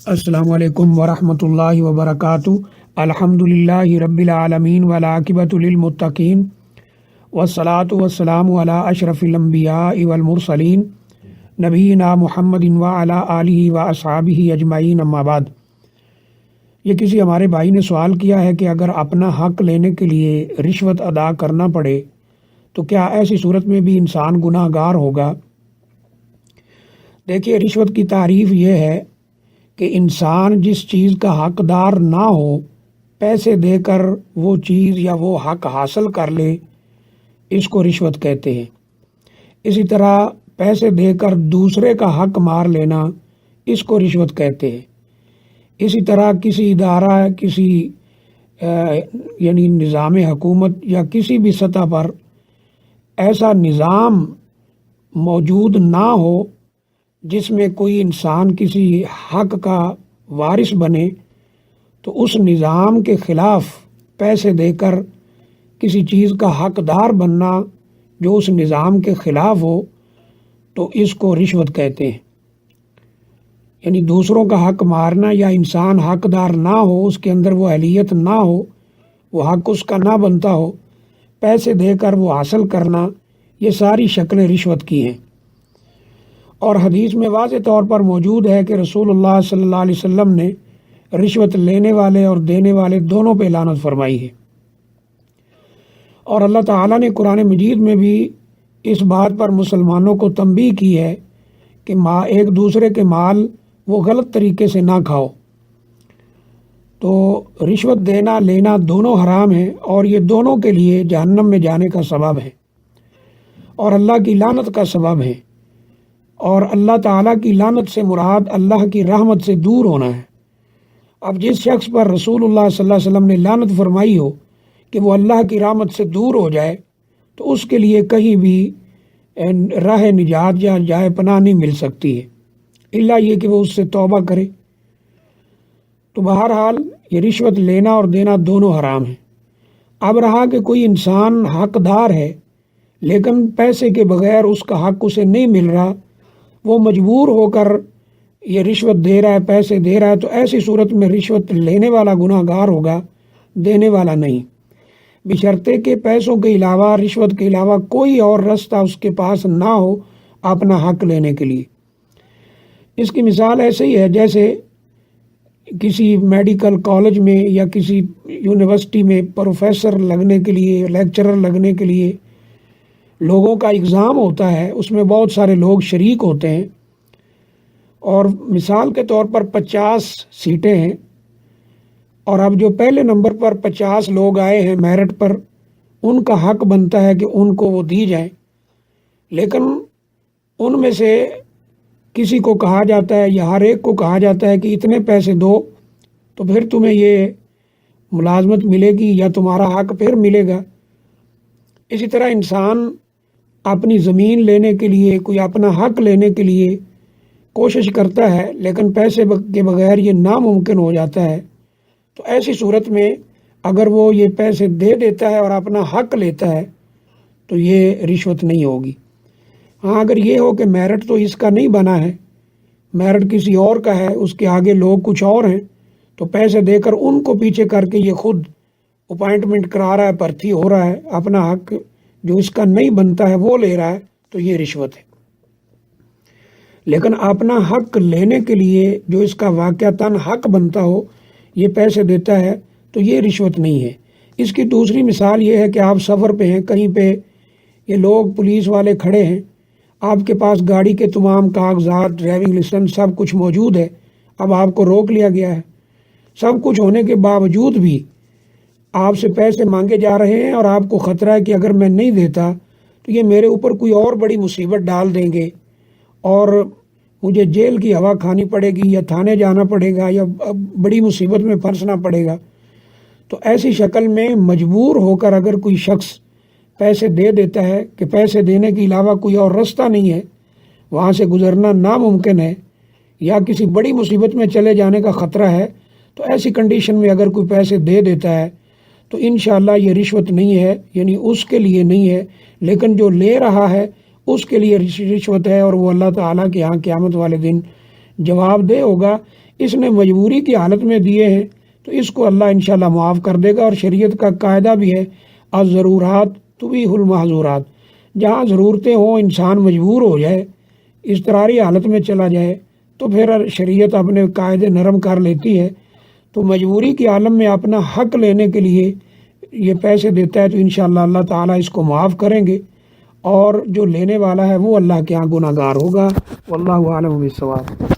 السلام علیکم ورحمۃ اللہ وبرکاتہ۔ الحمدللہ رب العالمین والعاقبۃ للمتقین والصلاۃ والسلام علی اشرف الانبیاء والمرسلین نبینا محمد وعلی آلہ واصحابہ اجمعین، اما بعد۔ یہ کسی ہمارے بھائی نے سوال کیا ہے کہ اگر اپنا حق لینے کے لیے رشوت ادا کرنا پڑے تو کیا ایسی صورت میں بھی انسان گناہ گار ہوگا؟ دیکھیے، رشوت کی تعریف یہ ہے کہ انسان جس چیز کا حقدار نہ ہو، پیسے دے کر وہ چیز یا وہ حق حاصل کر لے، اس کو رشوت کہتے ہیں۔ اسی طرح پیسے دے کر دوسرے کا حق مار لینا، اس کو رشوت کہتے ہیں۔ اسی طرح کسی ادارہ، کسی یعنی نظام حکومت یا کسی بھی سطح پر ایسا نظام موجود نہ ہو جس میں کوئی انسان کسی حق کا وارث بنے، تو اس نظام کے خلاف پیسے دے کر کسی چیز کا حقدار بننا جو اس نظام کے خلاف ہو، تو اس کو رشوت کہتے ہیں۔ یعنی دوسروں کا حق مارنا، یا انسان حقدار نہ ہو، اس کے اندر وہ اہلیت نہ ہو، وہ حق اس کا نہ بنتا ہو، پیسے دے کر وہ حاصل کرنا، یہ ساری شکلیں رشوت کی ہیں۔ اور حدیث میں واضح طور پر موجود ہے کہ رسول اللہ صلی اللہ علیہ وسلم نے رشوت لینے والے اور دینے والے دونوں پہ لعنت فرمائی ہے۔ اور اللہ تعالیٰ نے قرآن مجید میں بھی اس بات پر مسلمانوں کو تنبیہ کی ہے کہ ایک دوسرے کے مال وہ غلط طریقے سے نہ کھاؤ۔ تو رشوت دینا لینا دونوں حرام ہیں، اور یہ دونوں کے لیے جہنم میں جانے کا سبب ہے اور اللہ کی لعنت کا سبب ہے۔ اور اللہ تعالیٰ کی لعنت سے مراد اللہ کی رحمت سے دور ہونا ہے۔ اب جس شخص پر رسول اللہ صلی اللہ علیہ وسلم نے لعنت فرمائی ہو کہ وہ اللہ کی رحمت سے دور ہو جائے، تو اس کے لیے کہیں بھی راہ نجات یا جائے پناہ نہیں مل سکتی ہے، الا یہ کہ وہ اس سے توبہ کرے۔ تو بہرحال یہ رشوت لینا اور دینا دونوں حرام ہیں۔ اب رہا کہ کوئی انسان حقدار ہے لیکن پیسے کے بغیر اس کا حق اسے نہیں مل رہا، وہ مجبور ہو کر یہ رشوت دے رہا ہے، پیسے دے رہا ہے، تو ایسی صورت میں رشوت لینے والا گناہ گار ہوگا، دینے والا نہیں، بشرطے کہ پیسوں کے علاوہ، رشوت کے علاوہ کوئی اور راستہ اس کے پاس نہ ہو اپنا حق لینے کے لیے۔ اس کی مثال ایسے ہی ہے جیسے کسی میڈیکل کالج میں یا کسی یونیورسٹی میں پروفیسر لگنے کے لیے، لیکچرر لگنے کے لیے لوگوں کا اگزام ہوتا ہے، اس میں بہت سارے لوگ شریک ہوتے ہیں، اور مثال کے طور پر 50 سیٹیں ہیں، اور اب جو پہلے نمبر پر 50 لوگ آئے ہیں میرٹ پر، ان کا حق بنتا ہے کہ ان کو وہ دی جائیں، لیکن ان میں سے کسی کو کہا جاتا ہے یا ہر ایک کو کہا جاتا ہے کہ اتنے پیسے دو تو پھر تمہیں یہ ملازمت ملے گی یا تمہارا حق پھر ملے گا۔ اسی طرح انسان اپنی زمین لینے کے لیے، کوئی اپنا حق لینے کے لیے کوشش کرتا ہے، لیکن پیسے کے بغیر یہ ناممکن ہو جاتا ہے۔ تو ایسی صورت میں اگر وہ یہ پیسے دے دیتا ہے اور اپنا حق لیتا ہے تو یہ رشوت نہیں ہوگی۔ ہاں، اگر یہ ہو کہ میرٹ تو اس کا نہیں بنا ہے، میرٹ کسی اور کا ہے، اس کے آگے لوگ کچھ اور ہیں، تو پیسے دے کر ان کو پیچھے کر کے یہ خود اپائنٹمنٹ کرا رہا ہے، بھرتی ہو رہا ہے، اپنا حق جو اس کا نہیں بنتا ہے وہ لے رہا ہے، تو یہ رشوت ہے۔ لیکن اپنا حق لینے کے لیے جو اس کا واقعتاً حق بنتا ہو، یہ پیسے دیتا ہے، تو یہ رشوت نہیں ہے۔ اس کی دوسری مثال یہ ہے کہ آپ سفر پہ ہیں، کہیں پہ یہ لوگ پولیس والے کھڑے ہیں، آپ کے پاس گاڑی کے تمام کاغذات، ڈرائیونگ لائسنس سب کچھ موجود ہے، اب آپ کو روک لیا گیا ہے، سب کچھ ہونے کے باوجود بھی آپ سے پیسے مانگے جا رہے ہیں، اور آپ کو خطرہ ہے کہ اگر میں نہیں دیتا تو یہ میرے اوپر کوئی اور بڑی مصیبت ڈال دیں گے اور مجھے جیل کی ہوا کھانی پڑے گی، یا تھانے جانا پڑے گا، یا بڑی مصیبت میں پھنسنا پڑے گا۔ تو ایسی شکل میں مجبور ہو کر اگر کوئی شخص پیسے دے دیتا ہے کہ پیسے دینے کے علاوہ کوئی اور راستہ نہیں ہے، وہاں سے گزرنا ناممکن ہے، یا کسی بڑی مصیبت میں چلے جانے کا خطرہ ہے، تو ایسی کنڈیشن میں اگر کوئی پیسے دے دیتا ہے تو انشاءاللہ یہ رشوت نہیں ہے، یعنی اس کے لیے نہیں ہے، لیکن جو لے رہا ہے اس کے لیے رشوت ہے، اور وہ اللہ تعالیٰ کے ہاں قیامت والے دن جواب دہ ہوگا اس نے مجبوری کی حالت میں دیے ہیں تو اس کو اللہ انشاءاللہ معاف کر دے گا۔ اور شریعت کا قاعدہ بھی ہے الضرورات تبیح المحظورات، جہاں ضرورتیں ہوں انسان مجبور ہو جائے، اضطراری حالت میں چلا جائے تو پھر شریعت اپنے قاعدے نرم کر لیتی ہے۔ تو مجبوری کی عالم میں اپنا حق لینے کے لیے یہ پیسے دیتا ہے تو انشاءاللہ اللہ تعالیٰ اس کو معاف کریں گے، اور جو لینے والا ہے وہ اللہ کے ہاں گناہ گار ہوگا۔ واللہ اعلم بالصواب۔